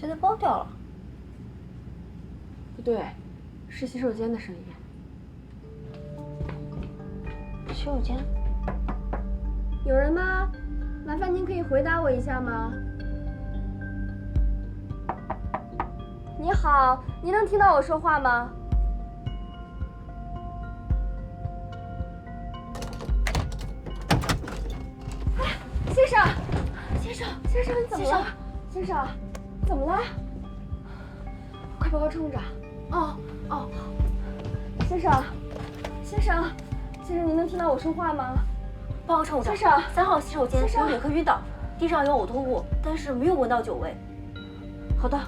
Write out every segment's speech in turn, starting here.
谁的包掉了？不对，是洗手间的声音。洗手间？有人吗？麻烦您可以回答我一下吗？你好，您能听到我说话吗？先生，先生，先生，你怎么了？先生，怎么了？快把我冲着！哦，先生，先生，先生，您能听到我说话吗？报告乘务长，先生3号洗手间有旅客晕倒，地上有呕吐物，但是没有闻到酒味。好的。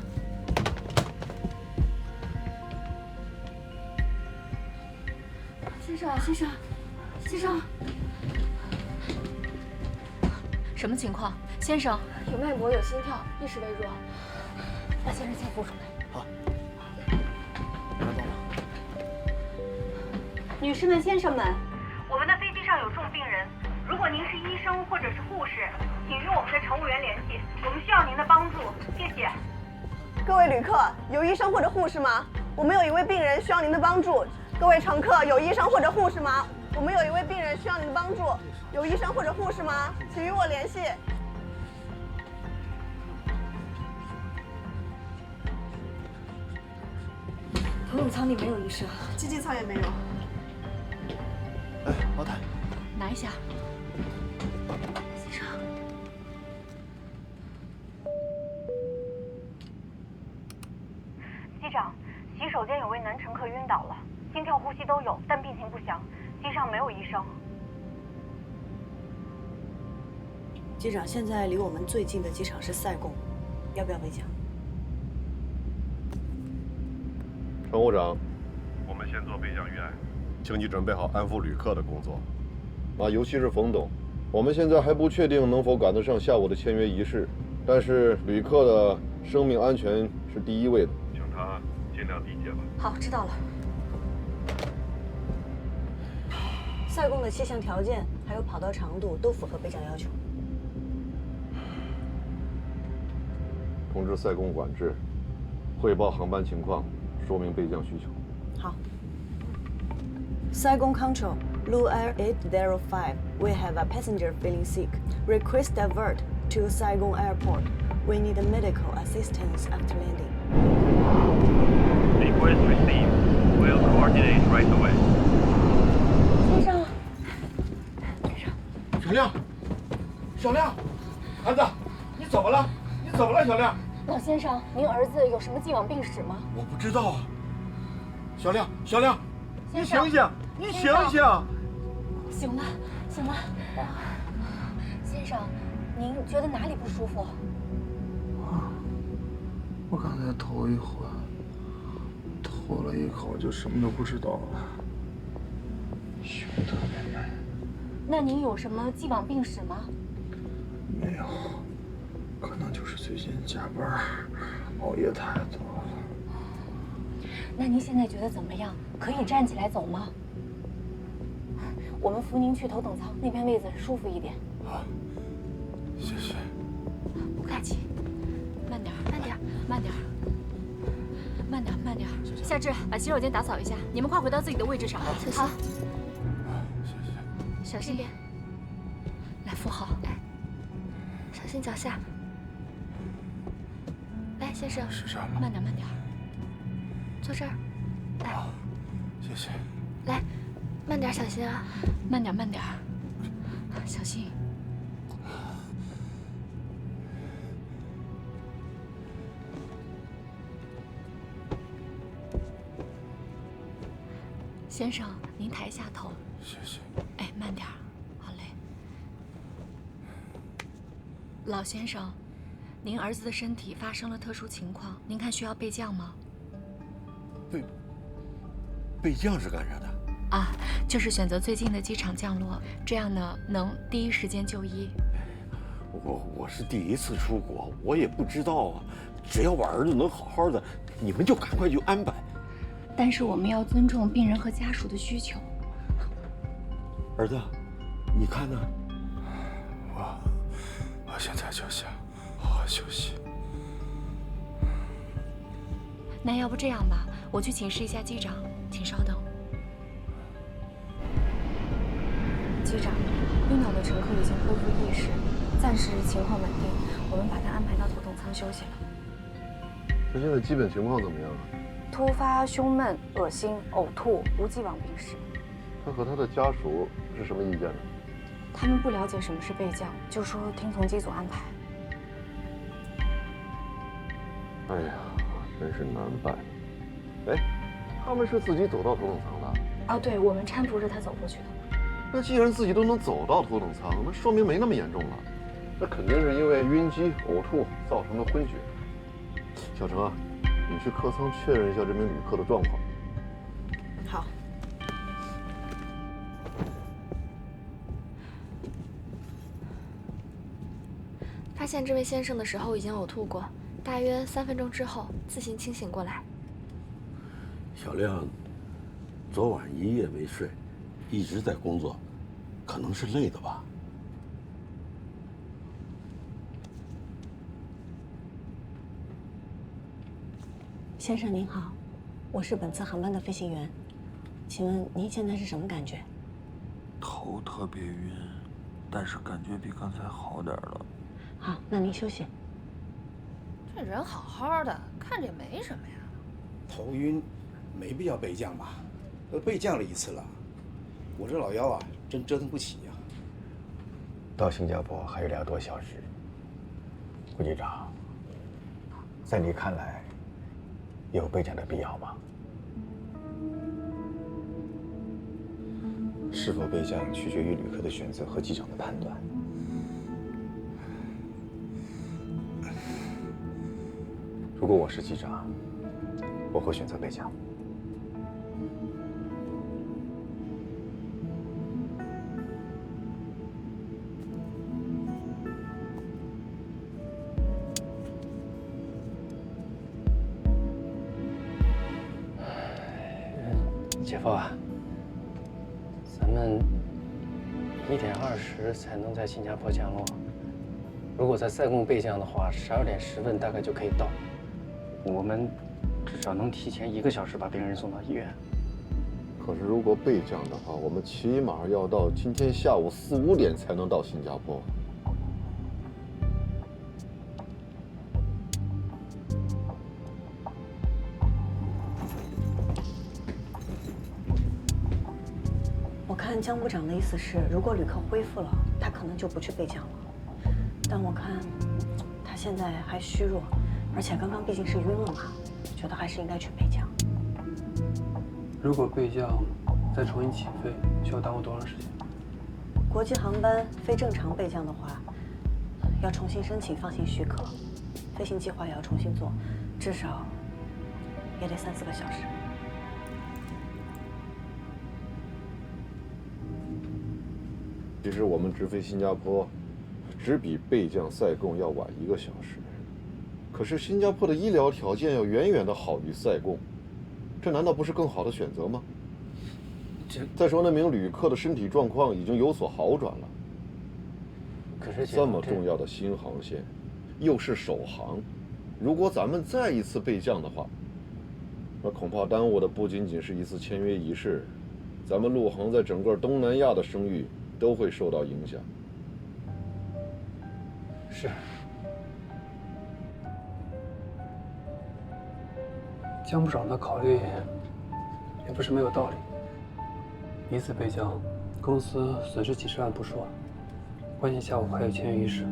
先生，先生，先生，什么情况？先生，有脉搏，有心跳，意识微弱。把先生先扶出来。好，拿到了。女士们、先生们，我们的飞机上有重病人，如果您是医生或者是护士，请与我们的乘务员联系，我们需要您的帮助，谢谢。各位旅客，有医生或者护士吗？我们有一位病人需要您的帮助。各位乘客，有医生或者护士吗？我们有一位病人需要您的帮助。有医生或者护士吗？请与我联系。头等舱里没有医生，经济舱也没有。哎，老太，拿一下。先生，机长，洗手间有位男乘客晕倒了，心跳、呼吸都有，但病情不详，机上没有医生。机长，现在离我们最近的机场是塞贡，要不要备降？乘务长，我们先做备降预案，请你准备好安抚旅客的工作。尤其是冯董，我们现在还不确定能否赶得上下午的签约仪式，但是旅客的生命安全是第一位的，请他尽量理解吧。好，知道了。塞贡的气象条件还有跑道长度都符合备降要求。通知塞贡管制，汇报航班情况，说明备降需求。好。Saigon Control, Blue Air 805. We have a passenger feeling sick. Request divert to Saigon Airport. We need medical assistance after landing. Request received. We'll coordinate right away. 先生，小亮，小亮，孩子，你怎么了？你怎么了，小亮？老先生，您儿子有什么既往病史吗？我不知道啊。小亮，小亮，你醒醒，你醒醒！醒了，醒了。先生，您觉得哪里不舒服？我刚才头一昏，吐了一口就什么都不知道了，胸特别闷。那您有什么既往病史吗？没有，可能就是最近加班熬夜太多了。那您现在觉得怎么样？可以站起来走吗？我们扶您去头等舱，那边位子舒服一点。好，谢谢。不客气，慢点，慢点，慢点，慢点，慢点。夏至，把洗手间打扫一下，你们快回到自己的位置上。好，谢谢。小心点，来扶好，来，小心脚下。来，先生，是这样吗？慢点，慢点，坐这儿，来，好，谢谢。来，慢点，小心啊，慢点，慢点，小心。先生，您抬下头。谢谢。哎，慢点儿，好嘞。老先生，您儿子的身体发生了特殊情况，您看需要备降吗？备降是干啥的？啊，就是选择最近的机场降落，这样呢能第一时间就医。我是第一次出国，我也不知道啊。只要我儿子能好好的，你们就赶快去安排。但是我们要尊重病人和家属的需求。儿子，你看呢？我现在就想好好休息。那要不这样吧，我去请示一下机长，请稍等。机长，晕倒的乘客已经恢复意识，暂时情况稳定，我们把他安排到头等舱休息了。他现在基本情况怎么样啊？突发胸闷、恶心、呕吐，无既往病史。他和他的家属是什么意见呢？他们不了解什么是备降，就说听从机组安排。哎呀，真是难办。哎，他们是自己走到头等舱的？哦，对，我们搀扶着他走过去的。那既然自己都能走到头等舱，那说明没那么严重了。那肯定是因为晕机、呕吐造成的昏厥。小程啊，你去客舱确认一下这名旅客的状况。好。发现这位先生的时候已经呕吐过，大约3分钟之后自行清醒过来。小亮，昨晚一夜没睡，一直在工作，可能是累的吧。先生您好，我是本次航班的飞行员，请问您现在是什么感觉？头特别晕，但是感觉比刚才好点了。好，那您休息。这人好好的，看着也没什么呀。头晕，没必要备降吧？都备降了一次了，我这老腰啊，真折腾不起呀。到新加坡还有2多小时，顾机长，在你看来，有备降的必要吗？是否备降取决于旅客的选择和机长的判断。如果我是机长，我会选择备降。姐夫啊，咱们1点20才能在新加坡降落。如果在塞贡备降的话，12点10分大概就可以到。我们至少能提前1个小时把病人送到医院。可是如果备降的话，我们起码要到今天下午4、5点才能到新加坡。我看江部长的意思是，如果旅客恢复了，他可能就不去备降了。但我看他现在还虚弱，而且刚刚毕竟是晕了嘛，觉得还是应该去备降。如果备降再重新起飞，需要耽误多长时间？国际航班非正常备降的话，要重新申请放行许可，飞行计划也要重新做，至少也得3、4个小时。其实我们直飞新加坡，只比备降塞贡要晚1个小时。可是新加坡的医疗条件要远远的好于塞贡，这难道不是更好的选择吗？再说那名旅客的身体状况已经有所好转了。可是这么重要的新航线，又是首航，如果咱们再一次备降的话，那恐怕耽误的不仅仅是一次签约仪式，咱们陆航在整个东南亚的声誉都会受到影响。是。江部长的考虑也不是没有道理。一次备降，公司损失几十万不说，关键下午还有签约仪式。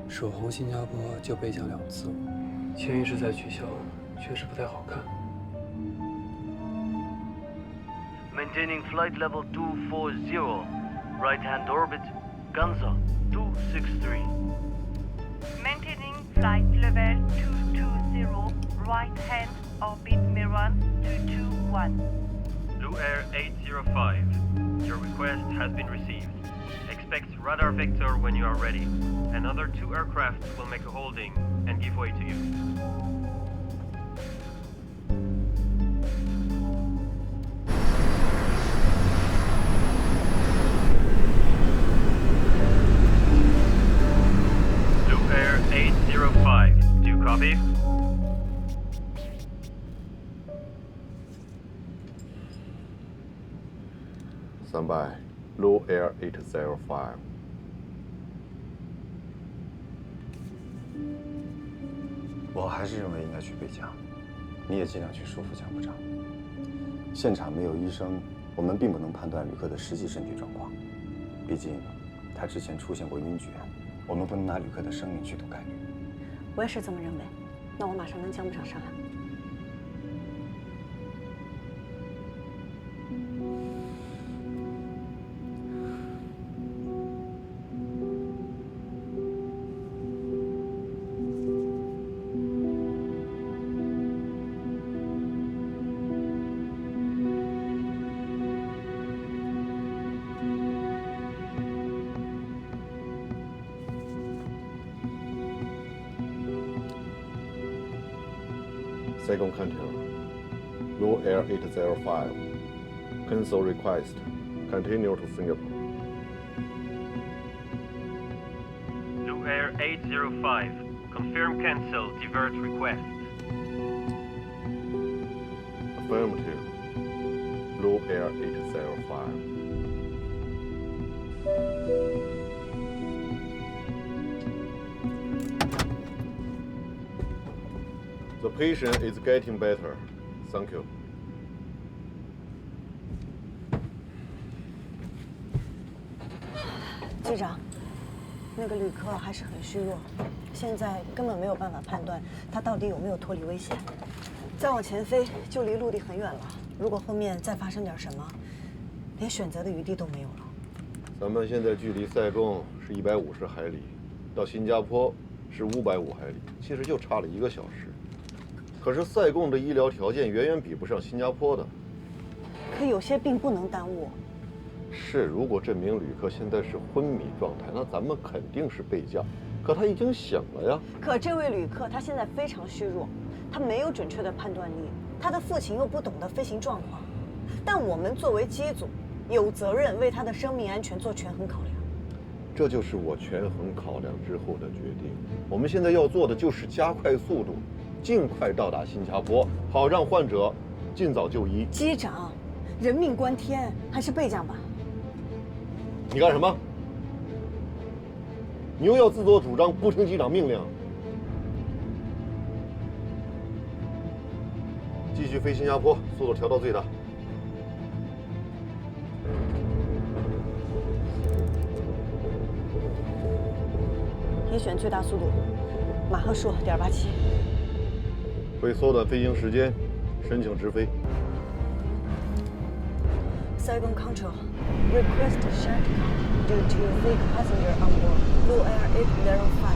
首航新加坡就备降2次，签约仪式再取消，确实不太好看。Maintaining flight level 240, right-hand orbit, Ganza 263. Maintaining flight level 220, right-hand orbit, Miran 221. Blue Air 805, your request has been received. Expect radar vector when you are ready. Another 2 aircraft will make a holding and give way to you. Blue Air 805, do you copy? Stand by, Blue Air 805。我还是认为应该去备降，你也尽量去说服江部长。现场没有医生，我们并不能判断旅客的实际身体状况，毕竟他之前出现过晕厥，我们不能拿旅客的生命去赌概率。我也是这么认为，那我马上跟江部长商量。Second control, Blue Air 805. Cancel request. Continue to Singapore. Blue Air 805. Confirm cancel. Divert request. Affirmative. Blue Air 805. The patient is getting better. Thank you. 机长，那个旅客还是很虚弱，现在根本没有办法判断他到底有没有脱离危险。再往前飞就离陆地很远了，如果后面再发生点什么，连选择的余地都没有了。咱们现在距离塞贡是150海里，到新加坡是550海里，其实就差了1个小时。可是塞贡的医疗条件远远比不上新加坡的。可有些病不能耽误。是，如果这名旅客现在是昏迷状态，那咱们肯定是备降。可他已经醒了呀。可这位旅客他现在非常虚弱，他没有准确的判断力，他的父亲又不懂得飞行状况。但我们作为机组，有责任为他的生命安全做权衡考量。这就是我权衡考量之后的决定。我们现在要做的就是加快速度，尽快到达新加坡，好让患者尽早就医。机长，人命关天，还是备降吧。你干什么？你又要自作主张，不听机长命令？继续飞新加坡，速度调到最大。也选最大速度，马赫数.87。为缩短飞行时间，申请直飞。Saigon Control, request shutdown due to weak passenger on board Blue Air 805.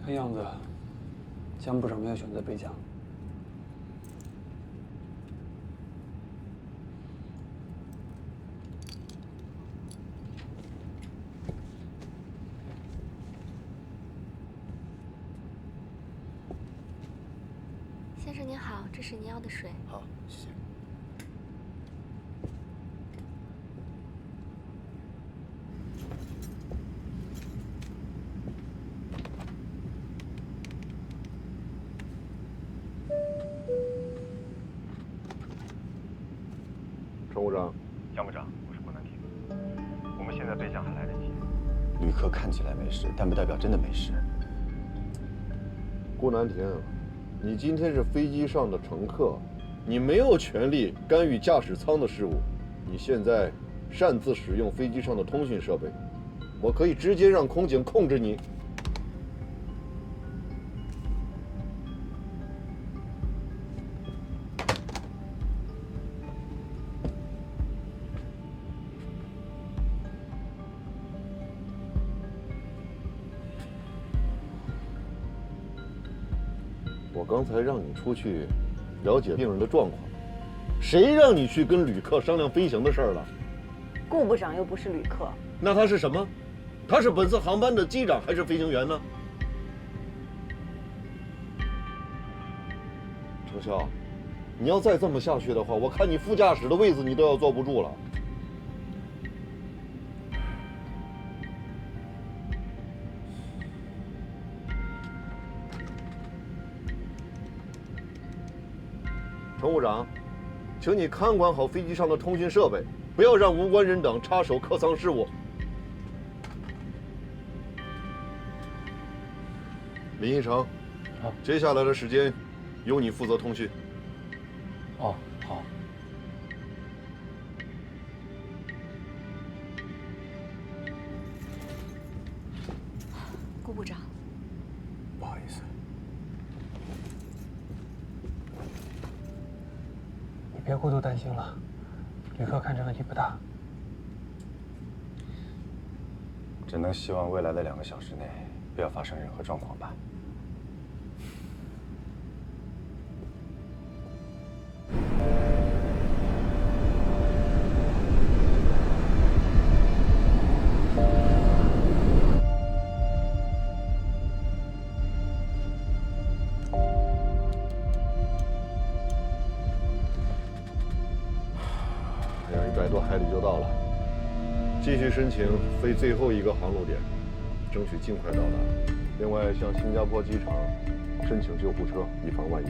看样子，江部长没有选择备降。先生您好，这是您要的水。好，谢谢。乘务长，江部长，我是顾南亭。我们现在备降还来得及。旅客看起来没事，但不代表真的没事。顾南亭，你今天是飞机上的乘客，你没有权利干预驾驶舱的事务。你现在擅自使用飞机上的通讯设备，我可以直接让空警控制你。我刚才让你出去了解病人的状况，谁让你去跟旅客商量飞行的事儿了？顾部长又不是旅客，那他是什么？他是本次航班的机长还是飞行员呢？潇，你要再这么下去的话，我看你副驾驶的位子你都要坐不住了。乘务长，请你看管好飞机上的通讯设备，不要让无关人等插手客舱事务。林一成，接下来的时间由你负责通讯。哦，好。顾部长，不好意思。你别过度担心了，旅客看着问题不大。只能希望未来的2个小时内不要发生任何状况吧。还有100多海里就到了，继续申请飞最后一个航路点，争取尽快到达。另外，向新加坡机场申请救护车，以防万一。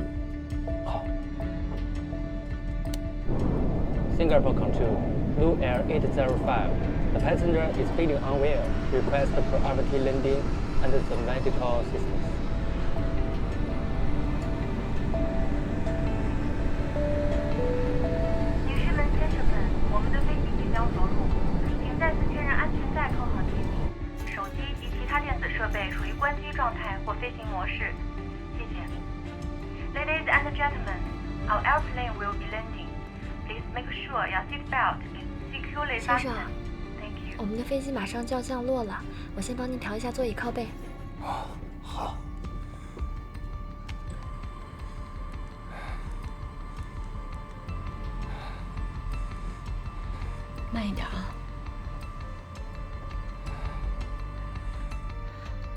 好。Singapore Control, Blue Air 805. The passenger is feeling unwell. Request priority landing under the medical assistance. 女士们、先生们，我们的飞机即将着陆，请再次确认安全带扣好系紧，手机及其他电子设备处于关机状态或飞行模式。谢谢。Ladies and gentlemen, our airplane will be landing. Please make sure your seat belt is securely 先 fastened. 生， Thank you. 我们的飞机马上就要降落了，我先帮您调一下座椅靠背。好。慢一点啊，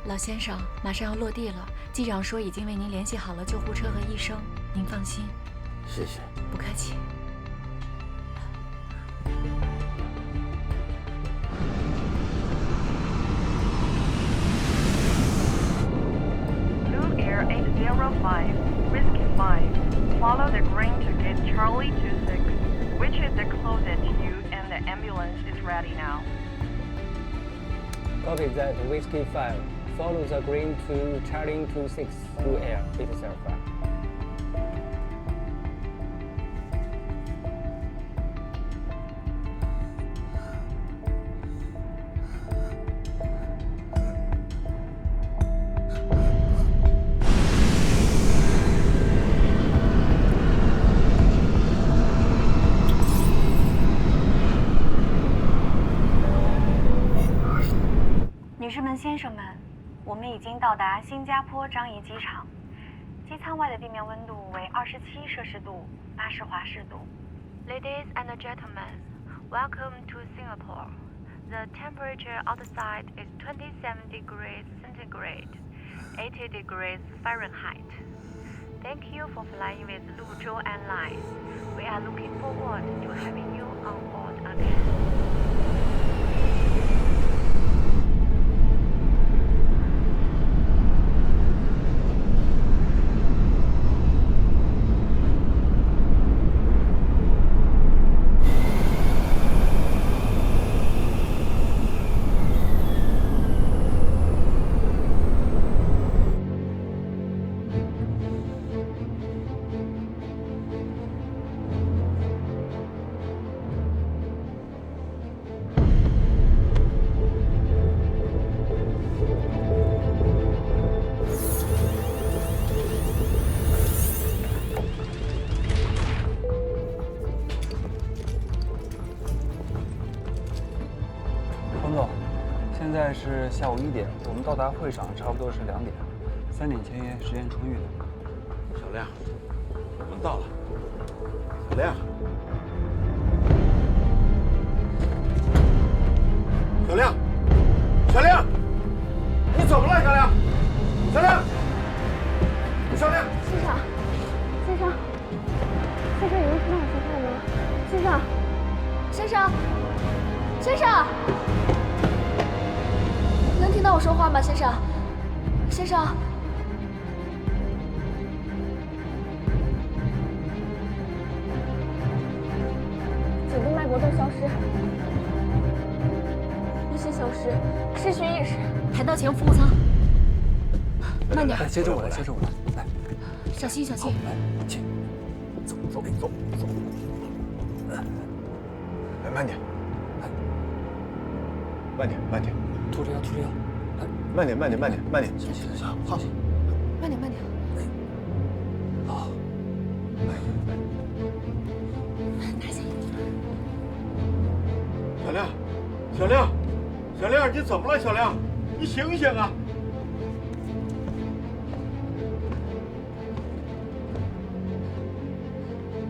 老先生，马上要落地了。机长说已经为您联系好了救护车和医生，您放心。谢谢。不客气。Blue Air 805, Whiskey 5. Follow the green to gate Charlie 26, which is the closest to you, and the ambulance is ready now. Copy that, Whiskey 5. Follow the green to Charlie 26, Blue Air 805. 女士们、先生们，我们已经到达新加坡樟宜机场。机舱外的地面温度为27摄氏度，80华氏度。Ladies and gentlemen, welcome to Singapore. The temperature outside is 27 degrees centigrade, 80 degrees Fahrenheit. Thank you for flying with Luzhou Airlines. We are looking forward to having you on board again. 现在是下午1点，我们到达会场差不多是2点，3点签约，时间充裕的。小亮，我们到了。小亮，小亮，小亮，你怎么了，小亮？小亮，小亮，先生，先生。先生，你能听到我说话吗？先生，先生，先生，能听到我说话吗？先生，先生。颈部脉搏都消失，呼吸消失，失去意识。抬到前服务舱。慢点，接着我来，接着我来，来，小心小心。来，请，走。来，慢点，慢点，吐着药，来，慢点，行，好，慢点。好，拿下。小亮，你怎么了？小亮，你醒醒啊！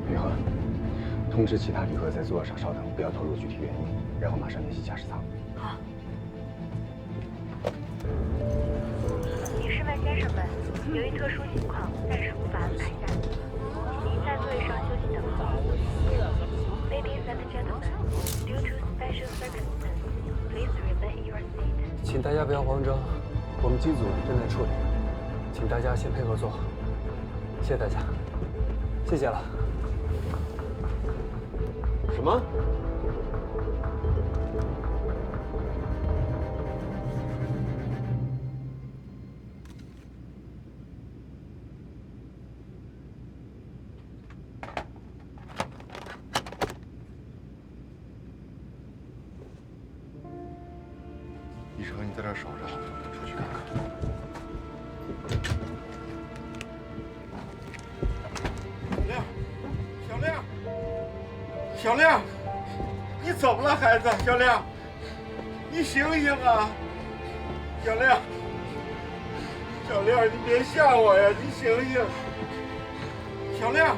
宇航，通知其他旅客在座位上稍等，不要透露具体原因，然后马上联系驾驶舱。好。女士们、先生们，由于特殊情况，暂时无法安排下机，请您在座位上休息等候。Ladies and gentlemen, due to special circumstances, please remain in your seat. 请大家不要慌张，我们机组正在处理，请大家先配合做好。谢谢大家，谢谢了。什么？一成，你在这儿守着，我出去看看。小亮，你怎么了，孩子？小亮，你醒醒啊！小亮，你别吓我呀！你醒醒！小亮，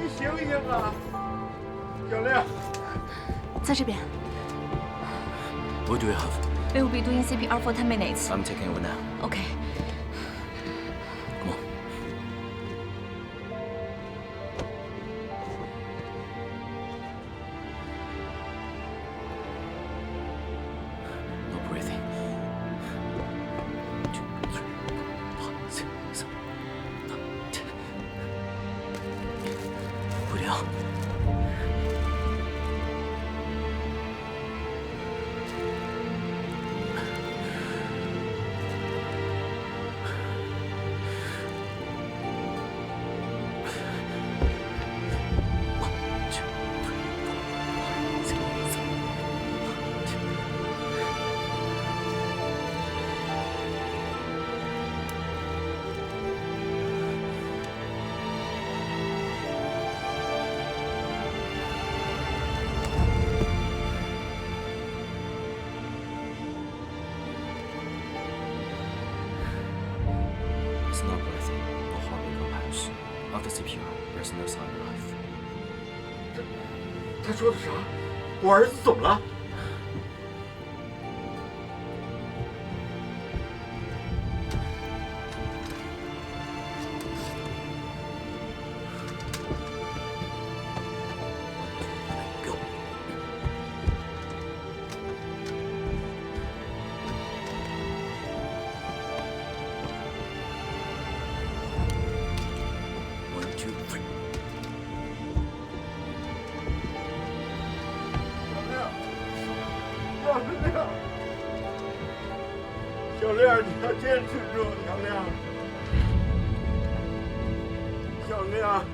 你醒醒啊！小亮，在这边。 What do you have? We will be doing CPR for 10 minutes. I'm taking over now. Okay. Come on. No breathing. 1, 2, 3, 4, 5, 6, 7, 8, 9, 10. Breathe out. It's not breathing, no heartbeat or pulse. After CPR, there's no sign of life. 他说的啥？我儿子怎么了？小亮，你要坚持住，小亮，小亮。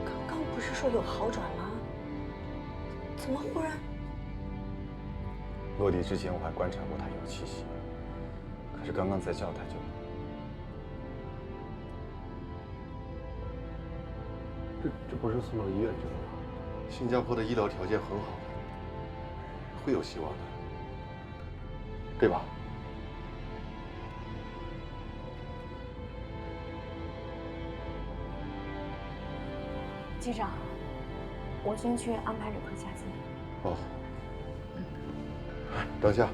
刚刚不是说有好转吗？怎么忽然？落地之前我还观察过他有气息，可是刚刚再叫他就。 这不是送到医院去了吗？新加坡的医疗条件很好，会有希望的，对吧？机长，我先去安排旅客下机。哦。等下，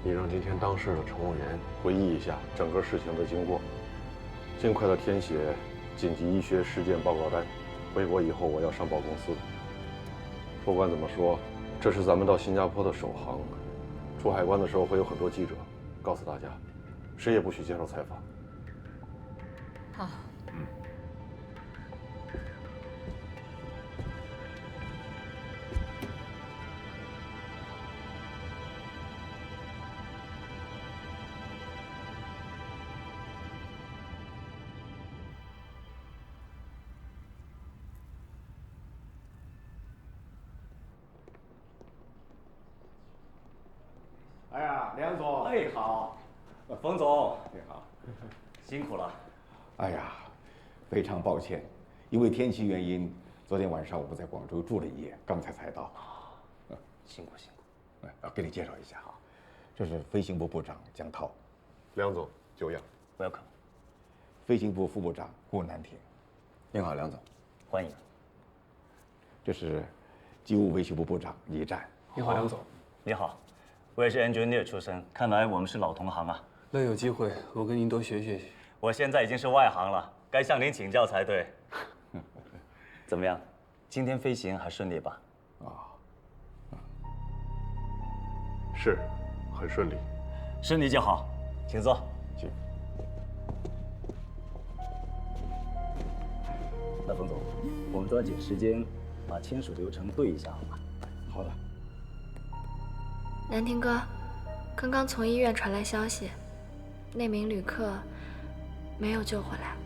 你让今天当事的乘务员回忆一下整个事情的经过，尽快的填写紧急医学事件报告单。回国以后我要上报公司。不管怎么说，这是咱们到新加坡的首航，出海关的时候会有很多记者，告诉大家，谁也不许接受采访。好。哎呀，梁总，哎，好，冯总，你好，辛苦了。哎呀，非常抱歉，因为天气原因，昨天晚上我们在广州住了一夜，刚才到。辛苦辛苦。哎，给你介绍一下啊，这是飞行部部长江涛，梁总久仰 ，Welcome。飞行部副部长顾南亭，您好，梁总，欢迎。这是机务维修部部长李战，你好，梁总。你好。我也是 engineer 出身，看来我们是老同行啊。那有机会我跟您多学学。我现在已经是外行了，该向您请教才对。怎么样，今天飞行还顺利吧？是，很顺利。顺利就好，请坐。请。那冯总，我们抓紧时间把签署流程对一下，好吗？好的。南亭哥，刚刚从医院传来消息，那名旅客没有救回来。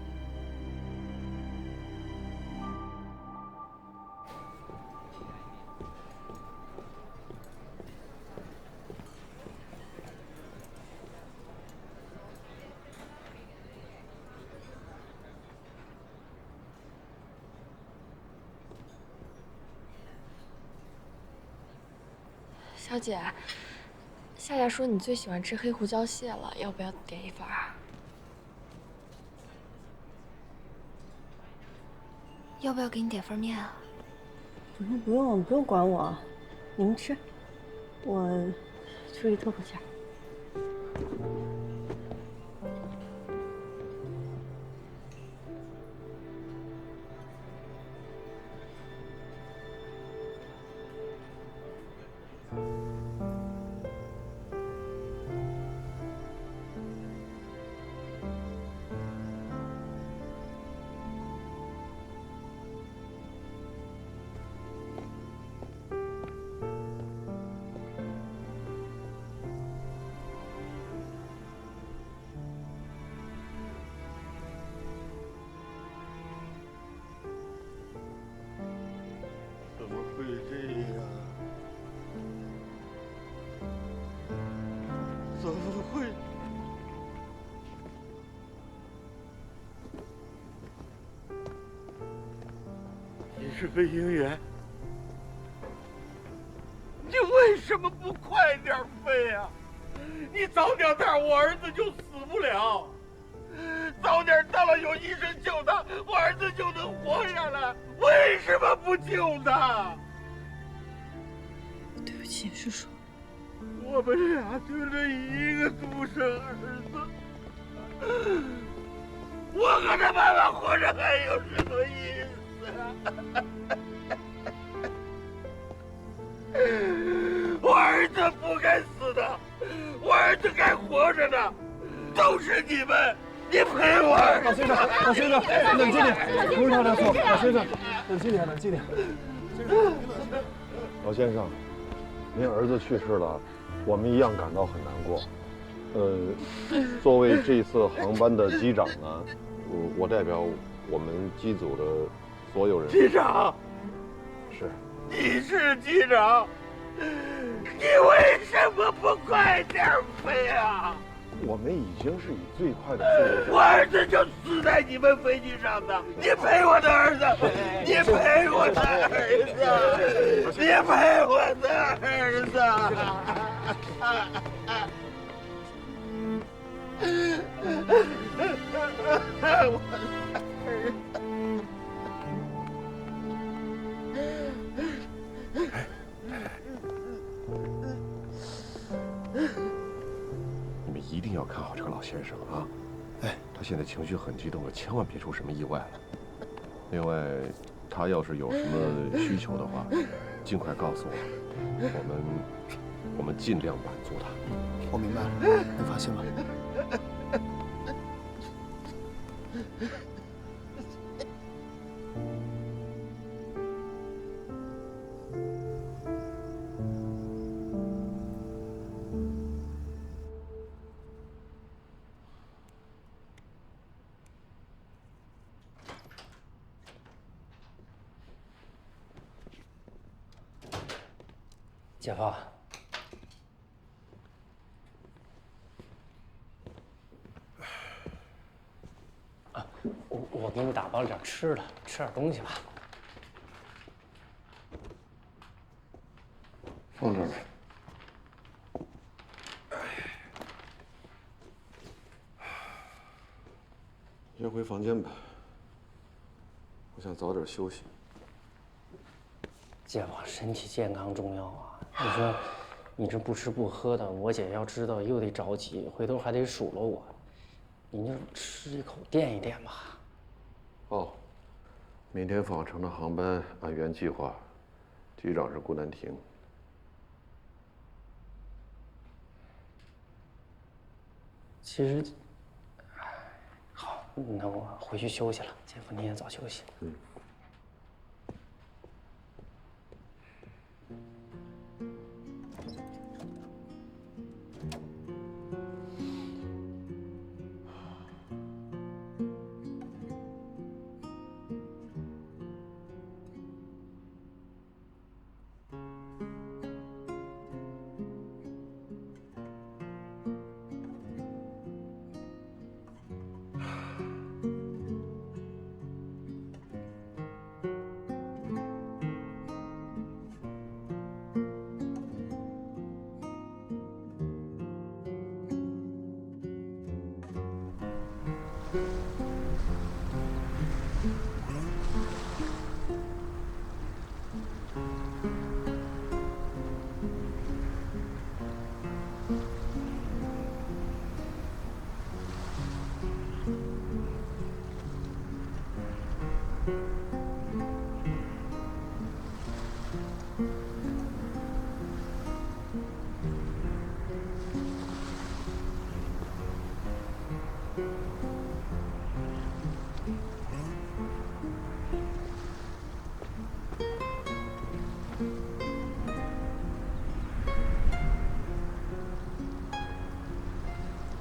小姐，夏夏说你最喜欢吃黑胡椒蟹了，要不要点一份啊？要不要给你点份面啊？不用管我，你们吃，我出去透口气儿。怎么会这样？怎么会？你是飞行员，你为什么不快点飞啊？你早点到，我儿子就死不了。早点到了，有医生救他，我儿子就能活下来。为什么不救他？对不起，叔叔。我们俩就这一个独生儿子，我和他妈妈活着还有什么意思啊？我儿子不该死的，我儿子该活着的，都是你们。你陪我！老先生，老先生，冷静点，不是他的错。老先生，冷静点，冷静点。老先生，您儿子去世了，我们一样感到很难过。作为这次航班的机长呢，我代表我们机组的所有人。机长，是。你是机长，你为什么不快点飞啊？我们已经是以最快的速度。我儿子就死在你们飞机上的，你陪我的儿子，你陪我的儿子，你陪我的儿子。我的儿子。要看好这个老先生啊！哎，他现在情绪很激动，千万别出什么意外了。另外，他要是有什么需求的话，尽快告诉我，我们尽量满足他。我明白了，你放心吧。姐夫，我给你打包了点吃的，吃点东西吧。放这儿吧。先回房间吧，我想早点休息。姐夫，身体健康重要啊！你说，你这不吃不喝的，我姐要知道又得着急，回头还得数落我。你就吃一口垫一垫吧。哦，明天返程的航班按原计划，机长是顾南亭。其实，好，那我回去休息了。姐夫，你也早休息。嗯。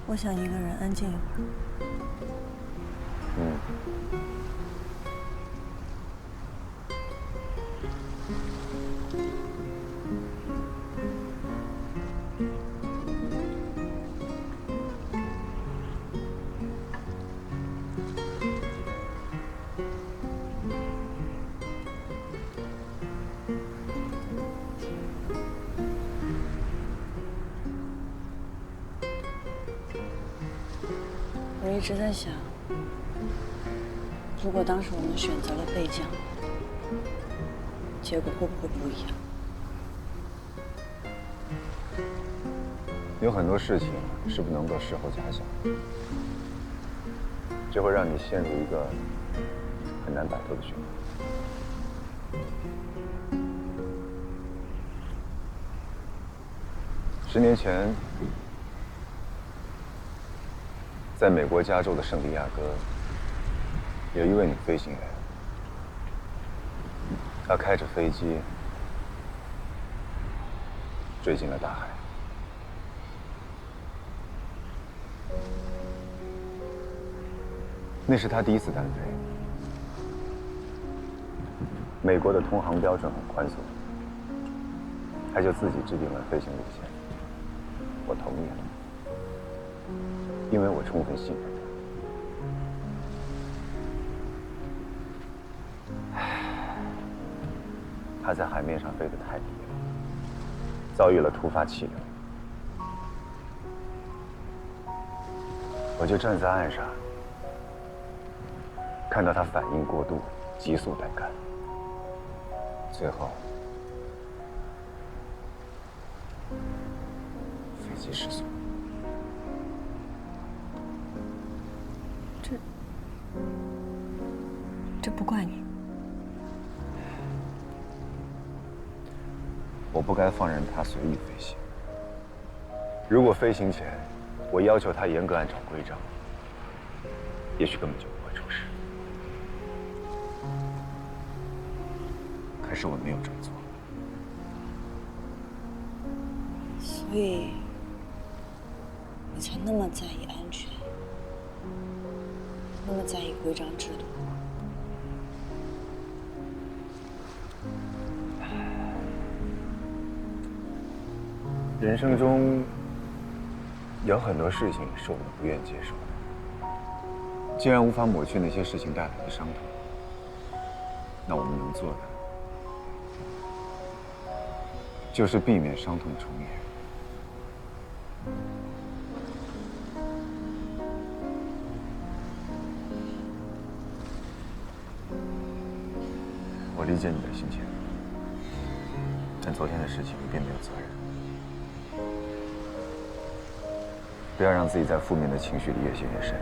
我想一个人安静一会儿。我一直在想，如果当时我们选择了备降，结果会不会不一样？有很多事情是不能够事后假想，这会让你陷入一个很难摆脱的循环。10年前，在美国加州的圣地亚哥，有一位女飞行员，她开着飞机坠进了大海。那是她第一次单飞。美国的通航标准很宽松，她就自己制定了飞行路线。我同意了。因为我充分信任他。他在海面上飞得太低了，遭遇了突发气流。我就站在岸上，看到他反应过度，急速带杆，最后飞机失速。这不怪你。我不该放任他随意飞行。如果飞行前我要求他严格按照规章，也许根本就不会出事。可是我没有这么做。所以你才那么在意安全，那么在意规章制度。人生中有很多事情是我们不愿接受的。既然无法抹去那些事情带来的伤痛，那我们能做的就是避免伤痛重演。我理解你的心情，但昨天的事情你并没有责任。不要让自己在负面的情绪里越陷越深。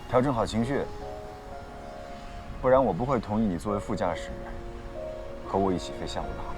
调整好情绪，不然我不会同意你作为副驾驶和我一起飞下午的航班。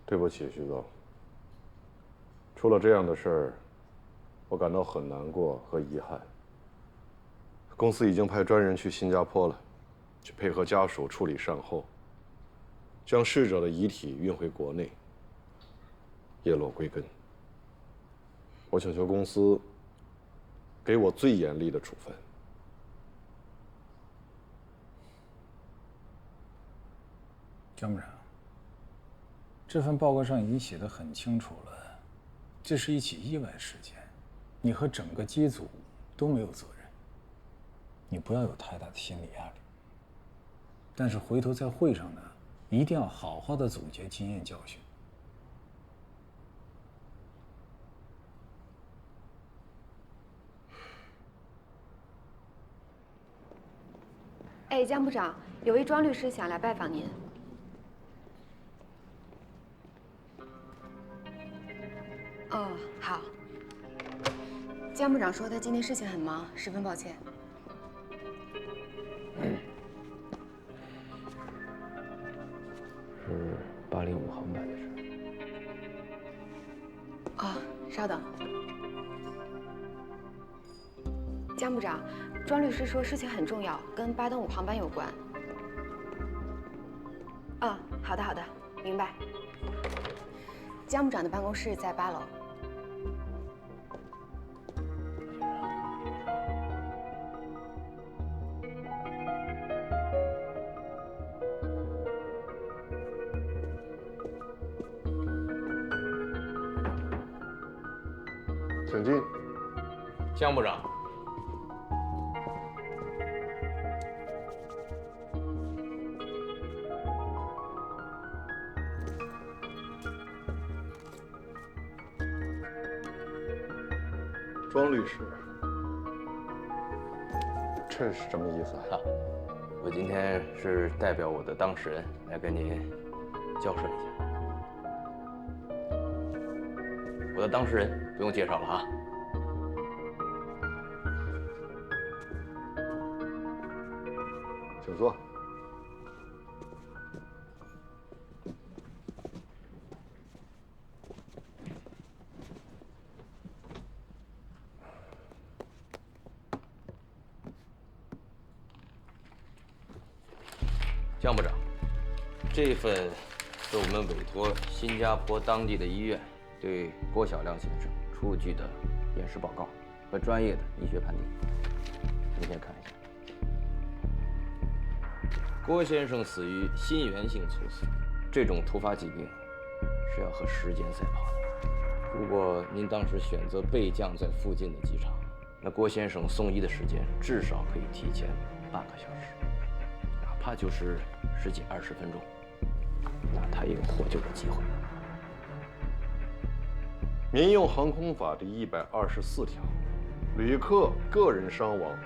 对不起，徐总。出了这样的事儿，我感到很难过和遗憾。公司已经派专人去新加坡了，去配合家属处理善后，将逝者的遗体运回国内，叶落归根。我请求公司给我最严厉的处分。江部长，这份报告上已经写得很清楚了，这是一起意外事件，你和整个机组都没有责任，你不要有太大的心理压力。但是回头在会上呢，一定要好好的总结经验教训。哎，江部长，有位庄律师想来拜访您。哦，好。江部长说他今天事情很忙，十分抱歉。是805航班的事。哦，稍等。江部长，庄律师说事情很重要，跟805航班有关。哦，好的好的，明白。江部长的办公室在8楼。请进。江部长。庄律师，这是什么意思啊？我今天是代表我的当事人来跟您交涉一下。我的当事人不用介绍了啊。请坐。江部长，这份是我们委托新加坡当地的医院对郭小亮先生出具的验尸报告和专业的医学判定。您先看一下，郭先生死于心源性猝死，这种突发疾病是要和时间赛跑的。如果您当时选择备降在附近的机场，那郭先生送医的时间至少可以提前半个小时。哪怕就是10几20分钟，那他也有获救的机会。民用航空法第124条，旅客个人伤亡，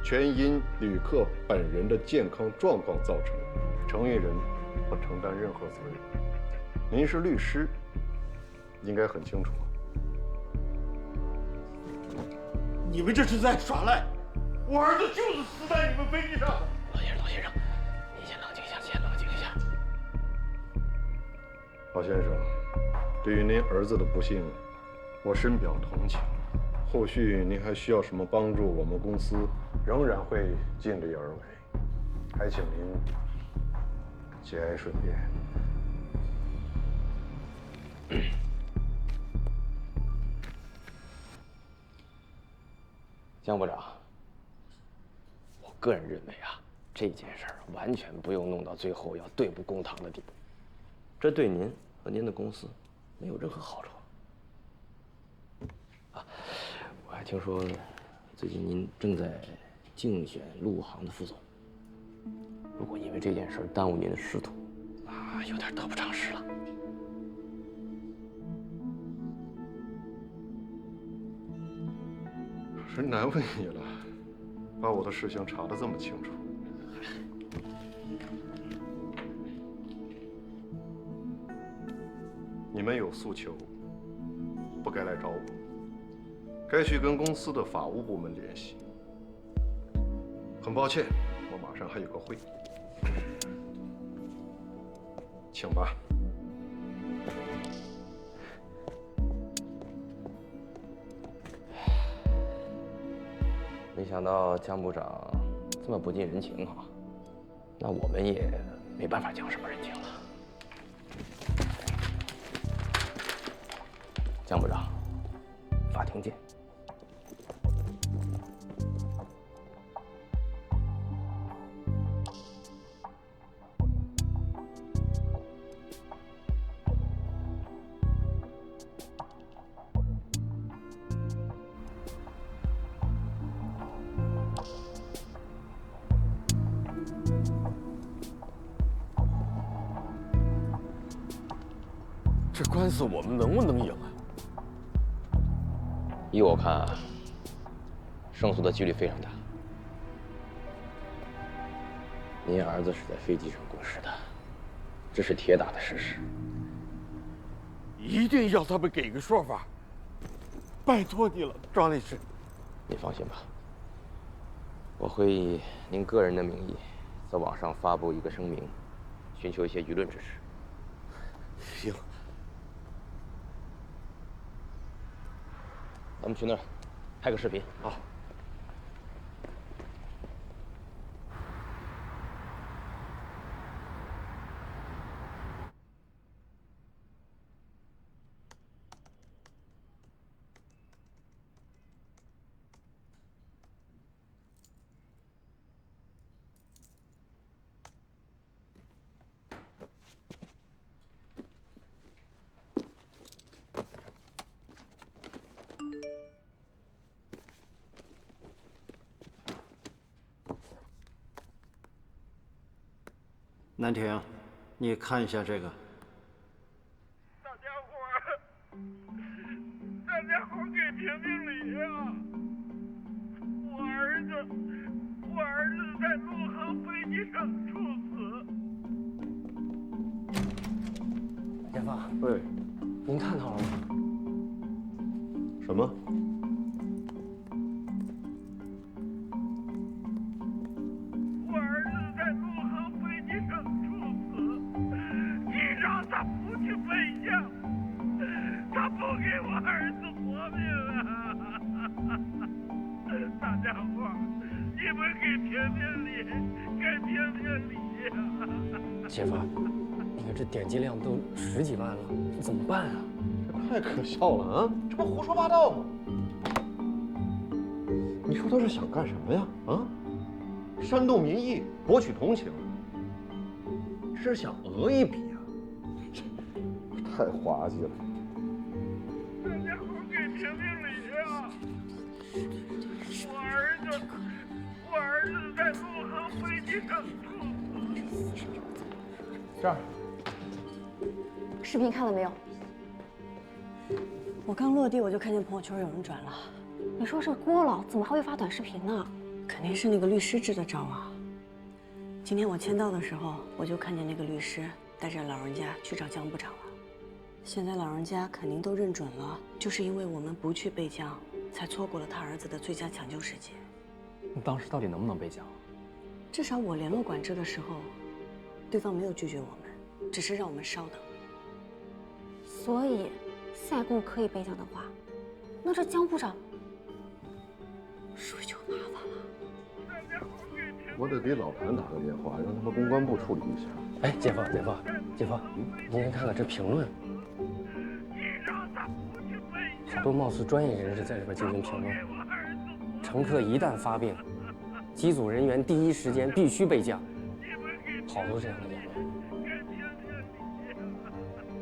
全因旅客本人的健康状况造成，承运人不承担任何责任。您是律师，应该很清楚。你们这是在耍赖！我儿子就是死在你们飞机上的。老先生，您先冷静一下，先冷静一下。老先生，对于您儿子的不幸，我深表同情。后续您还需要什么帮助，我们公司仍然会尽力而为。还请您节哀顺变。江部长，我个人认为啊，这件事儿完全不用弄到最后要对簿公堂的地步，这对您和您的公司没有任何好处。啊，我还听说最近您正在竞选陆航的副总，如果因为这件事儿耽误您的仕途，那有点得不偿失了。真难为你了，把我的事情查得这么清楚。你们有诉求，不该来找我，该去跟公司的法务部门联系。很抱歉，我马上还有个会，请吧。没想到江部长这么不近人情哈，那我们也没办法讲什么人情了。江部长，法庭见。这官司我们能不能赢啊？依我看啊，胜诉的几率非常大。您儿子是在飞机上过世的，这是铁打的事实。一定要他们给个说法，拜托你了，庄律师。您放心吧，我会以您个人的名义，在网上发布一个声明，寻求一些舆论支持。行。咱们去那儿拍个视频。好。南亭，你看一下这个。大家伙给评评理啊！我儿子在陆航飞机上猝死。检方，喂，您看到了吗？什么？我儿子在陆家伙，你们给评评理，给评评理呀！姐夫，你看这点击量都10几万了，怎么办啊？这太可笑了啊！这不胡说八道吗？你说他是想干什么呀？啊？煽动民意，博取同情，这是想讹一笔啊！太滑稽了。大家伙给评评理呀！我儿子在陆航飞机上猝死。这儿。视频看了没有？我刚落地我就看见朋友圈有人转了。你说是郭老，怎么还会发短视频呢？肯定是那个律师支的招啊！今天我签到的时候，我就看见那个律师带着老人家去找江部长了。现在老人家肯定都认准了，就是因为我们不去备降，才错过了他儿子的最佳抢救时机。你当时到底能不能备降？至少我联络管制的时候，对方没有拒绝我们，只是让我们稍等。所以，赛贡可以备降的话，那这江部长是不是就麻烦了？我得给老谭打个电话，让他们公关部处理一下。哎，姐夫，您先看看这评论，好多貌似专业人士在这边进行评论。乘客一旦发病，机组人员第一时间必须备降，好多这样的言论。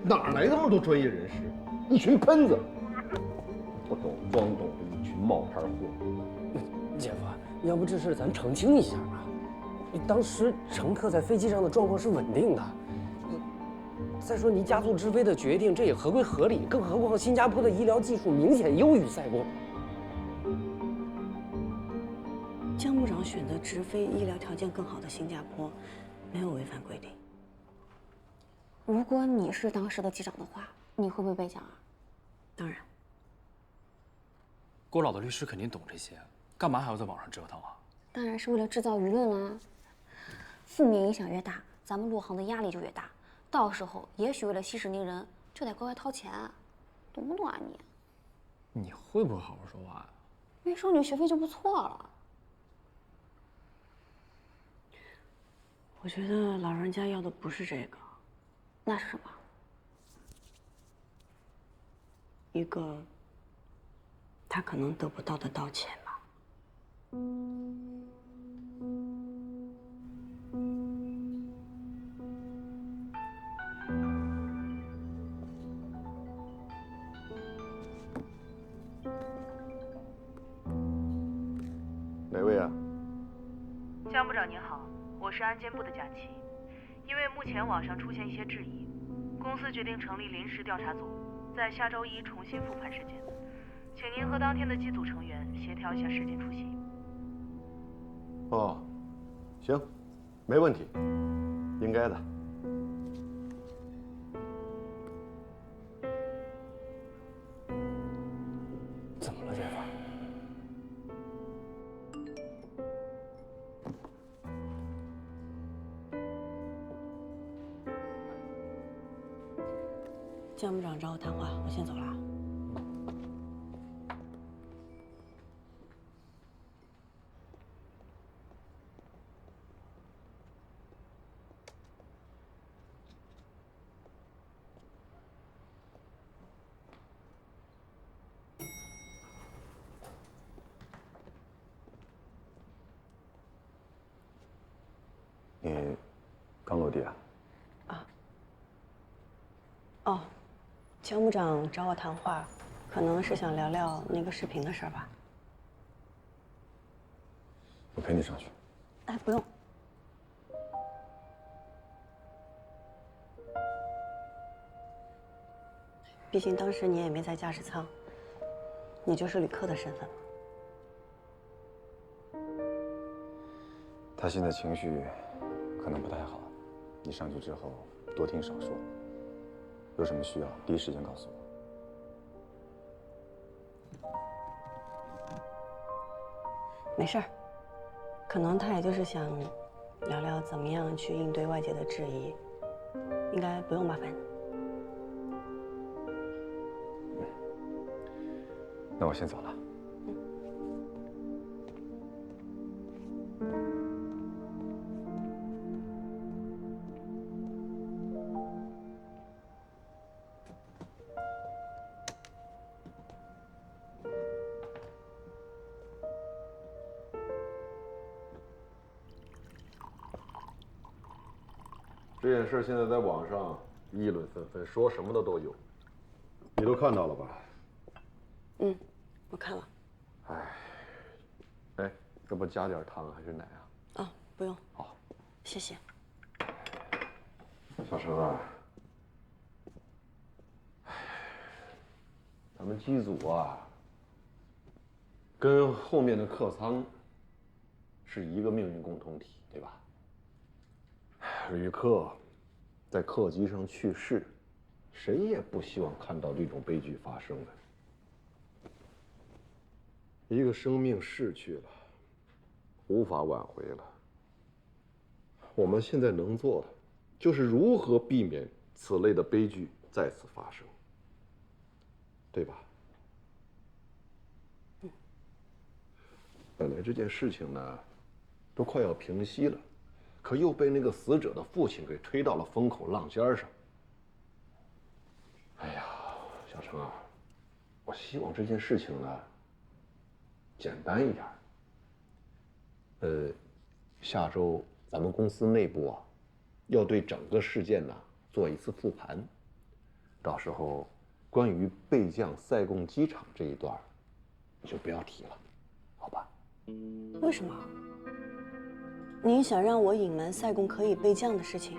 哪来那么多专业人士？一群喷子，不懂装懂的一群冒牌货。姐夫，要不这事咱澄清一下吧？当时乘客在飞机上的状况是稳定的。再说你家族直飞的决定，这也合规合理。更何况新加坡的医疗技术明显优于赛贡。江部长选择直飞医疗条件更好的新加坡，没有违反规定。如果你是当时的机长的话，你会不会备降啊？当然。郭老的律师肯定懂这些，干嘛还要在网上折腾啊？当然是为了制造舆论啦。负面影响越大，咱们陆航的压力就越大。到时候也许为了息事宁人，就得格外掏钱，懂不懂啊你？你会不会好好说话呀？没收你学费就不错了。我觉得老人家要的不是这个。那是什么？一个他可能得不到的道歉吧。哪位啊？江部长您好，我是安监部的贾琪。因为目前网上出现一些质疑，公司决定成立临时调查组，在下周一重新复盘事件，请您和当天的机组成员协调一下时间出席。哦，行，没问题，应该的。怎么了，姐夫？江部长找我谈话，我先走了。你刚落地啊？哦，江部长找我谈话，可能是想聊聊那个视频的事儿吧。我陪你上去。哎，不用。毕竟当时你也没在驾驶舱，你就是旅客的身份嘛。他现在情绪可能不太好，你上去之后多听少说，有什么需要第一时间告诉我。没事儿，可能他也就是想聊聊怎么样去应对外界的质疑，应该不用麻烦你。那我先走了。这件事现在在网上议论纷纷，说什么的都有，你都看到了吧？嗯，我看了。哎，这不加点糖还是奶啊？啊，不用。好，谢谢。小陈啊，咱们机组啊，跟后面的客舱是一个命运共同体，对吧？旅客在客机上去世，谁也不希望看到这种悲剧发生的。一个生命逝去了，无法挽回了。我们现在能做的，就是如何避免此类的悲剧再次发生，对吧？本来这件事情呢，都快要平息了，可又被那个死者的父亲给推到了风口浪尖上。哎呀，小程啊，我希望这件事情呢，简单一点。下周咱们公司内部啊，要对整个事件呢做一次复盘，到时候关于备降塞贡机场这一段，你就不要提了，好吧？为什么？您想让我隐瞒塞贡可以备降的事情？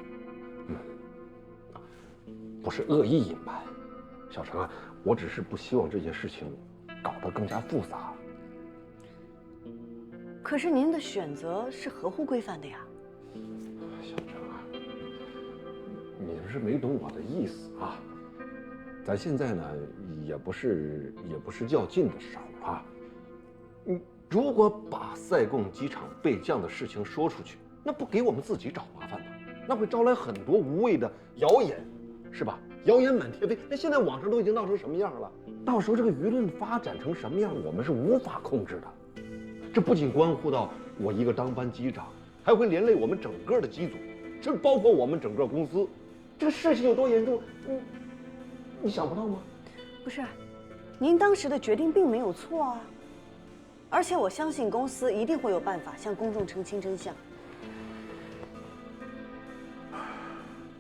不是恶意隐瞒，小程啊，我只是不希望这件事情搞得更加复杂。可是您的选择是合乎规范的呀。小程啊，你是没懂我的意思啊。咱现在呢，也不是较劲的时候啊。如果把塞贡机场备降的事情说出去，那不给我们自己找麻烦吗？那会招来很多无谓的谣言，是吧？谣言满天飞。那现在网上都已经闹成什么样了？到时候这个舆论发展成什么样，我们是无法控制的。这不仅关乎到我一个当班机长，还会连累我们整个的机组，甚至包括我们整个公司。这个事情有多严重，你想不到吗？不是，您当时的决定并没有错啊。而且我相信公司一定会有办法向公众澄清真相。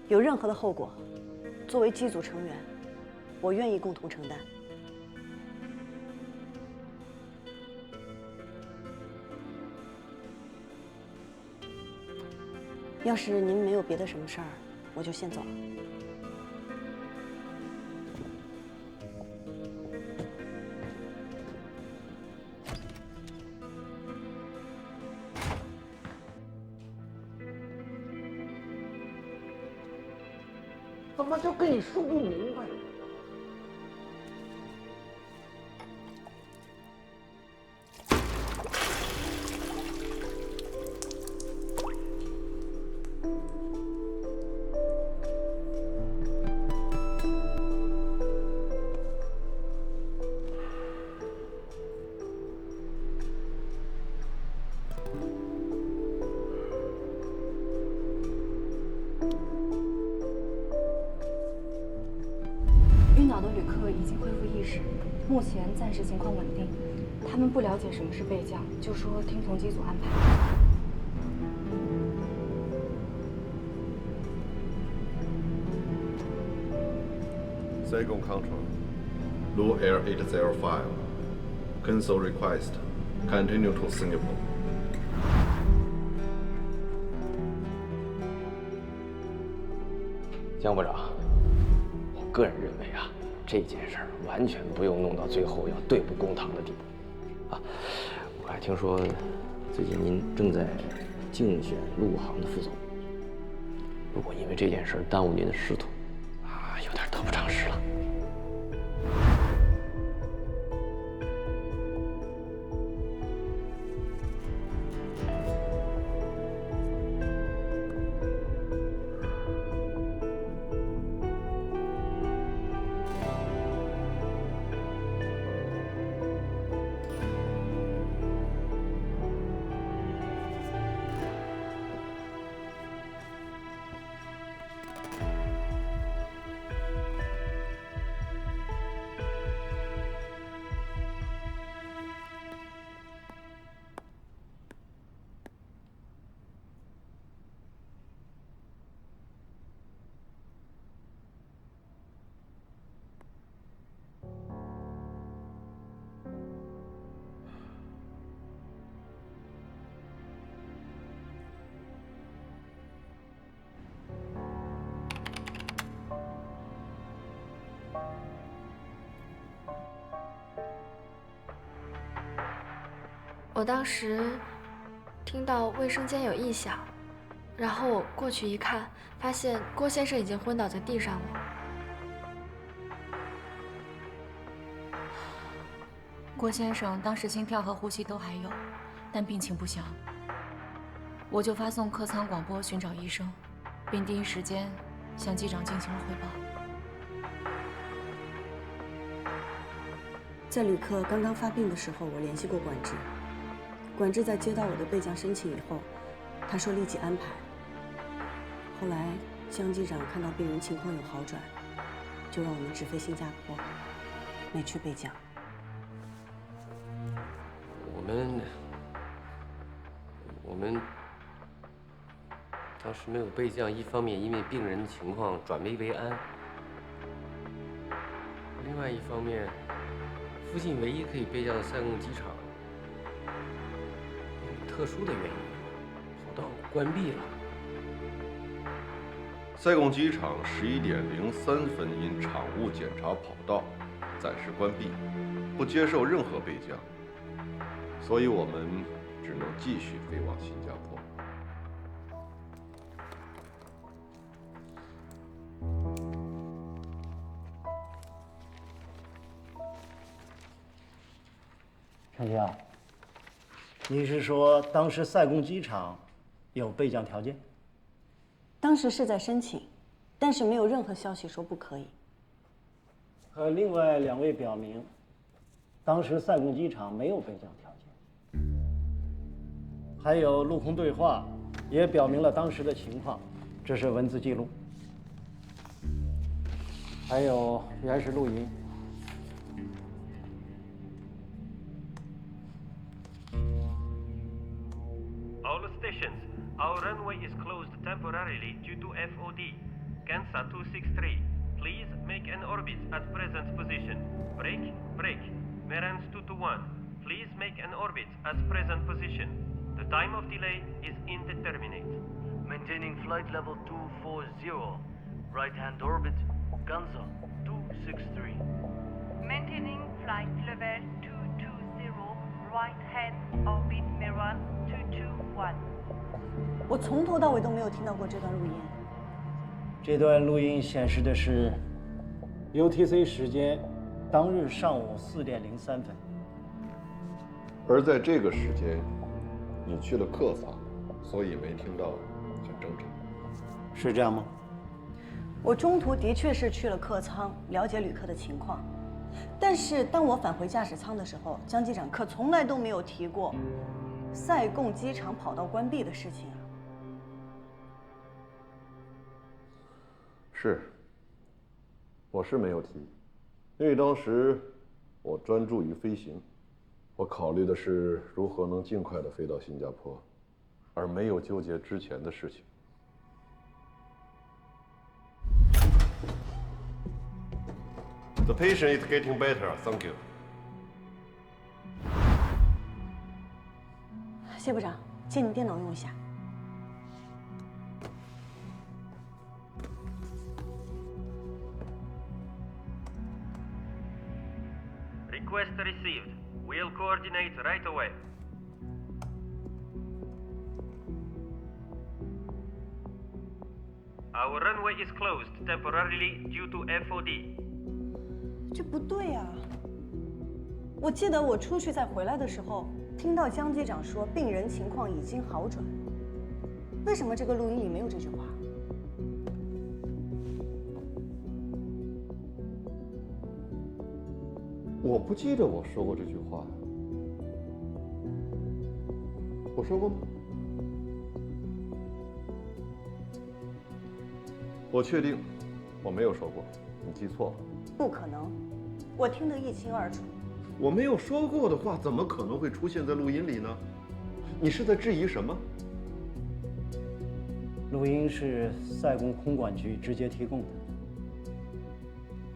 有任何的后果，作为机组成员，我愿意共同承担。要是您没有别的什么事儿，我就先走了。怎么就跟你说不明白？晕倒的旅客已经恢复意识，目前暂时情况稳定。他们不了解什么是备降，就说听从机组安排。Saigon Control, Blue Air 805, cancel request, continue to Singapore. 江部长，我个人认为啊，这件事儿完全不用弄到最后要对簿公堂的地步。啊，我还听说最近您正在竞选陆航的副总，如果因为这件事儿耽误您的仕途，啊，有点得不偿失了。我当时听到卫生间有异响，然后我过去一看，发现郭先生已经昏倒在地上了。郭先生当时心跳和呼吸都还有，但病情不详。我就发送客舱广播寻找医生，并第一时间向机长进行了汇报。在旅客刚刚发病的时候，我联系过管制。管制在接到我的备降申请以后，他说立即安排。后来江机长看到病人情况有好转，就让我们直飞新加坡，没去备降。我们当时没有备降，一方面因为病人的情况转危为安，另外一方面，附近唯一可以备降的塞贡机场，因为特殊的原因，跑道关闭了。塞贡机场11点03分因场务检查跑道暂时关闭，不接受任何备降，所以我们只能继续飞往新加坡。陈强，你是说当时塞贡机场有备降条件？当时是在申请，但是没有任何消息说不可以。和另外2位表明，当时塞贡机场没有备降条件。还有陆空对话，也表明了当时的情况，这是文字记录。还有原始录音。All stations, our runway is closed temporarily due to FOD. Kansa 263, please make an orbit at present position. Break, break. Merans 221, please make an orbit at present position. The time of delay is indeterminate. Maintaining flight level 240. Right-hand orbit, Kansa 263. Maintaining flight level 220. Right-hand orbit, Merans 221. 我从头到尾都没有听到过这段录音。这段录音显示的是 UTC 时间当日上午4点03分。而在这个时间，你去了客舱，所以没听到，很正常。是这样吗？我中途的确是去了客舱，了解旅客的情况。但是当我返回驾驶舱的时候，江机长可从来都没有提过塞贡机场跑道关闭的事情啊。是，我是没有提，因为当时我专注于飞行，我考虑的是如何能尽快的飞到新加坡，而没有纠结之前的事情。The patient is getting better. Thank you. 谢部长，借你电脑用一下。Request received. We'll coordinate right away. Our runway is closed temporarily due to FOD. 这不对呀！我记得我出去再回来的时候，听到江机长说病人情况已经好转。为什么这个录音里没有这句话？我不记得我说过这句话，我说过吗？我确定，我没有说过，你记错了。不可能，我听得一清二楚。我没有说过的话，怎么可能会出现在录音里呢？你是在质疑什么？录音是塞贡空管局直接提供的。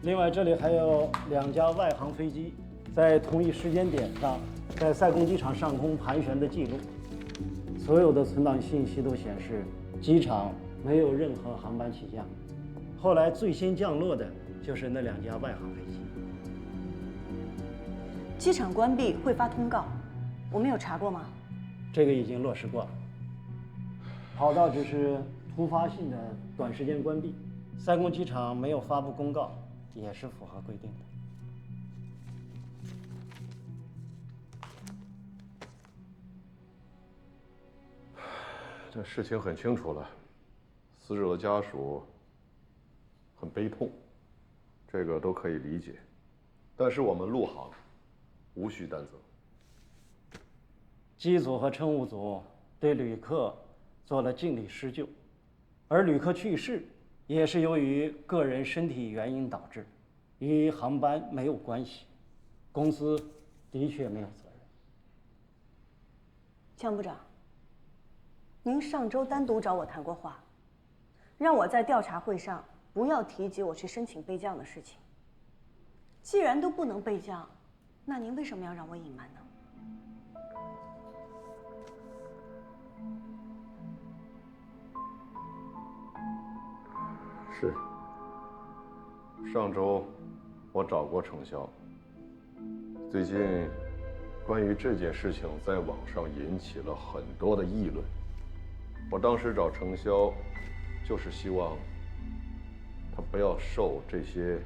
另外，这里还有2架外航飞机在同一时间点上在塞贡机场上空盘旋的记录。所有的存档信息都显示，机场没有任何航班起降。后来最先降落的就是那2架外航飞机。机场关闭会发通告，我们有查过吗？这个已经落实过了。跑道只是突发性的短时间关闭，塞宫机场没有发布公告，也是符合规定的。这事情很清楚了，死者的家属很悲痛，这个都可以理解。但是我们陆航无需担责。机组和乘务组对旅客做了尽力施救，而旅客去世也是由于个人身体原因导致，与航班没有关系，公司的确没有责任。江部长，您上周单独找我谈过话，让我在调查会上不要提及我去申请备降的事情。既然都不能备降，那您为什么要让我隐瞒呢？是，上周我找过程潇。最近关于这件事情在网上引起了很多的议论。我当时找程潇，就是希望他不要受这些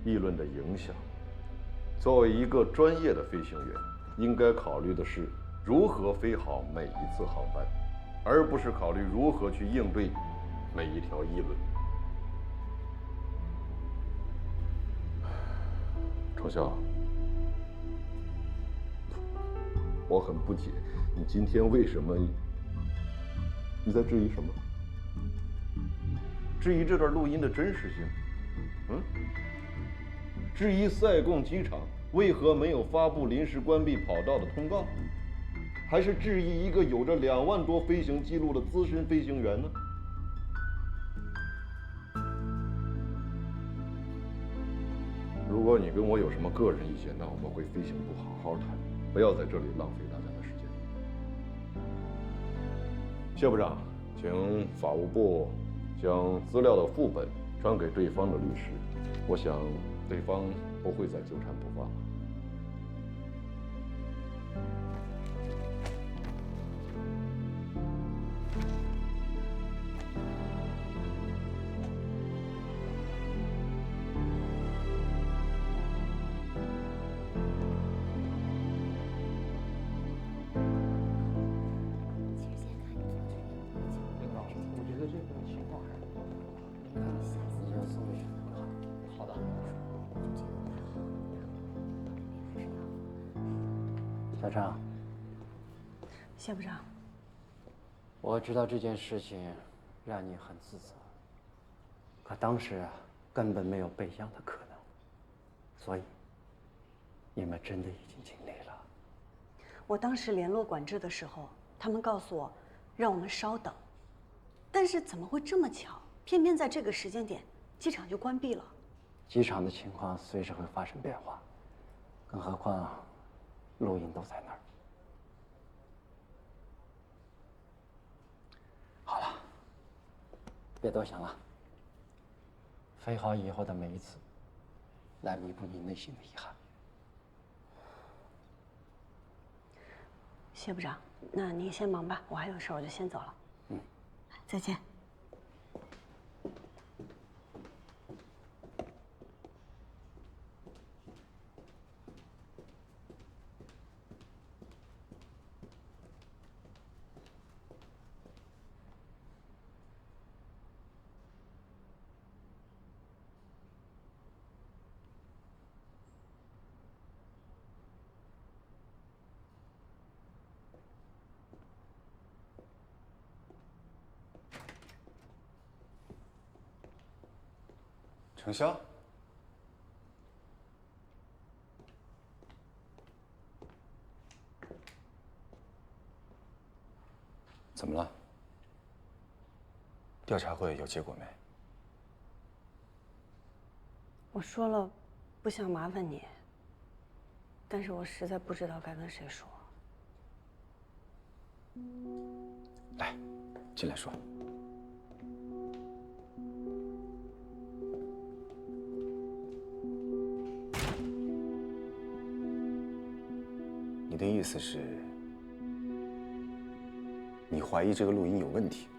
议论的影响。作为一个专业的飞行员，应该考虑的是如何飞好每一次航班，而不是考虑如何去应对每一条议论。程潇，我很不解，你今天为什么？你在质疑什么？质疑这段录音的真实性？质疑塞贡机场为何没有发布临时关闭跑道的通告？还是质疑一个有着2万多飞行记录的资深飞行员呢？如果你跟我有什么个人意见，那我们回飞行部好好谈，不要在这里浪费大家的时间。谢部长，请法务部将资料的副本传给对方的律师，我想对方不会再纠缠不放了。小张，谢部长，我知道这件事情让你很自责，可当时根本没有备降的可能，所以你们真的已经尽力了。我当时联络管制的时候，他们告诉我让我们稍等，但是怎么会这么巧，偏偏在这个时间点，机场就关闭了。机场的情况随时会发生变化，更何况录音都在那儿。好了，别多想了，飞好以后的每一次，来弥补你内心的遗憾。谢部长，那您先忙吧，我还有事，我就先走了。再见。程潇，怎么了？调查会有结果没？我说了，不想麻烦你，但是我实在不知道该跟谁说。来，进来说。你的意思是，你怀疑这个录音有问题？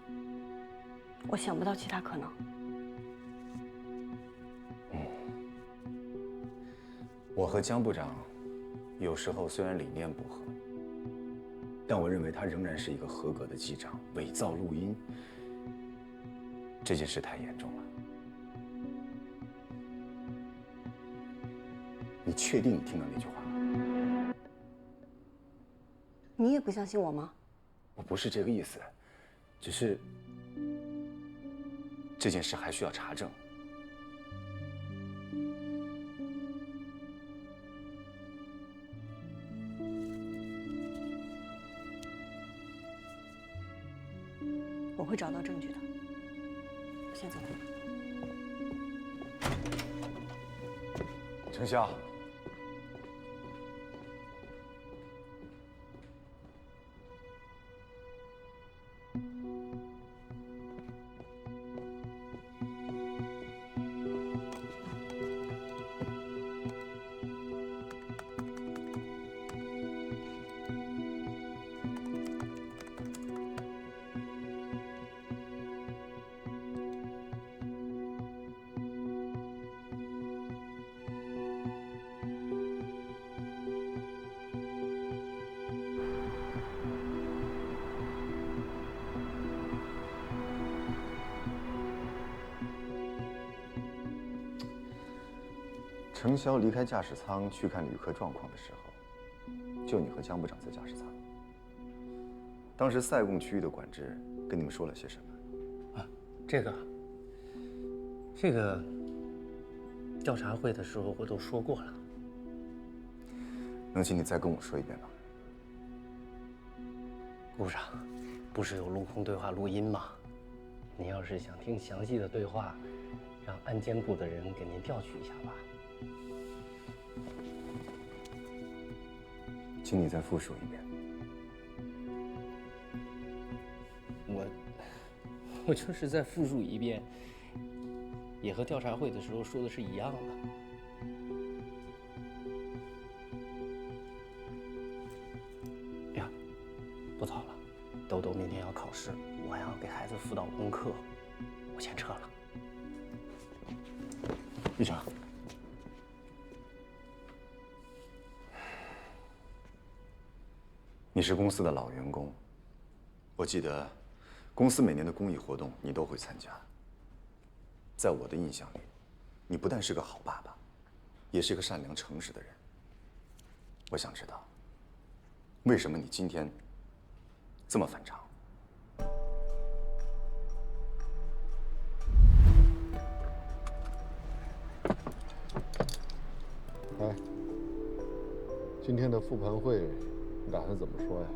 我想不到其他可能。我和江部长有时候虽然理念不合，但我认为他仍然是一个合格的机长。伪造录音这件事太严重了。你确定你听到那句话？你也不相信我吗？我不是这个意思，只是这件事还需要查证。我会找到证据的。我先走了。程潇。程潇离开驾驶舱去看旅客状况的时候，就你和江部长在驾驶舱。当时塞贡区域的管制跟你们说了些什么？啊，这个调查会的时候我都说过了。能请你再跟我说一遍吗？顾部长，不是有陆空对话录音吗？您要是想听详细的对话，让安监部的人给您调取一下吧。请你再复述一遍。我就是再复述一遍，也和调查会的时候说的是一样的。呀，不早了，豆豆明天要考试，我还要给孩子辅导功课，我先撤了。队长。你是公司的老员工，我记得公司每年的公益活动你都会参加。在我的印象里，你不但是个好爸爸，也是个善良诚实的人。我想知道，为什么你今天这么反常？哎，今天的复盘会你打算怎么说呀？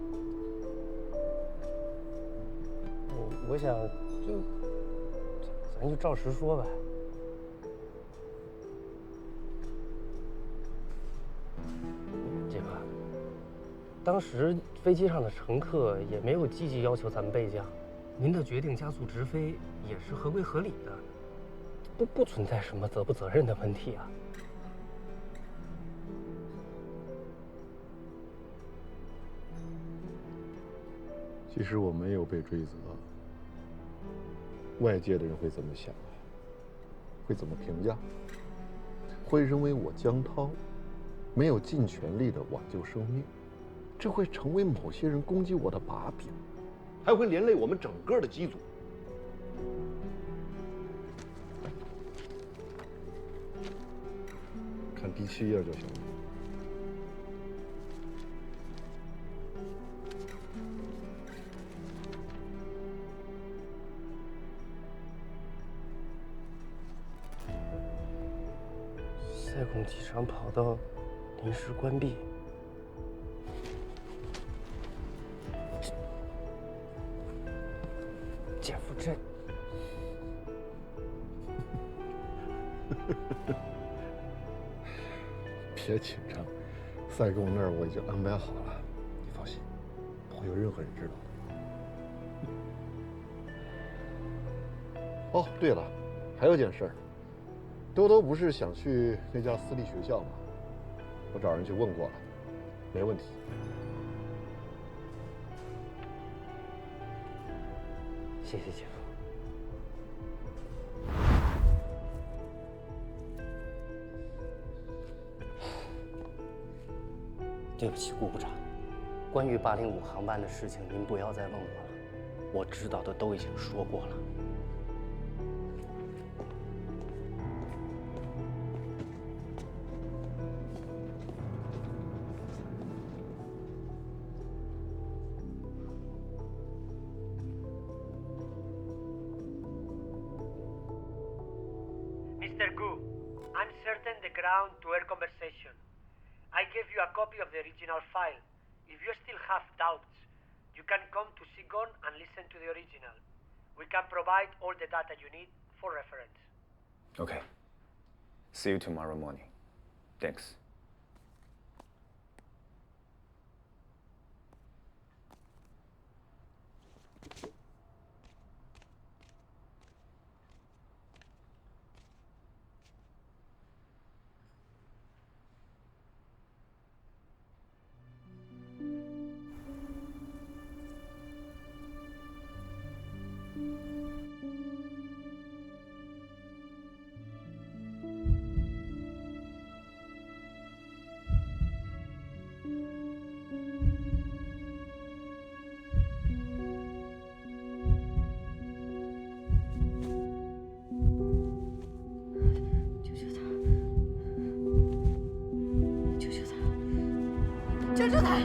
我想咱就照实说呗。姐夫，当时飞机上的乘客也没有积极要求咱们备降，您的决定加速直飞也是合规合理的，不存在什么责不责任的问题啊。即使我没有被追责，外界的人会怎么想啊？会怎么评价？会认为我江涛没有尽全力的挽救生命，这会成为某些人攻击我的把柄，还会连累我们整个的机组。看第7页就行了。塞贡机场跑道临时关闭。姐夫，这别紧张，塞贡那儿我已经安排好了，你放心，不会有任何人知道的。哦，对了，还有件事儿。兜兜不是想去那家私立学校吗？我找人去问过了，没问题。谢谢姐夫。对不起，顾部长，关于805航班的事情，您不要再问我了，我知道的都已经说过了。Mr. Gu, uncertain the ground-to-air conversation. I gave you a copy of the original file. If you still have doubts, you can come to Sigon and listen to the original. We can provide all the data you need for reference. Okay. See you tomorrow morning. Thanks.救救他！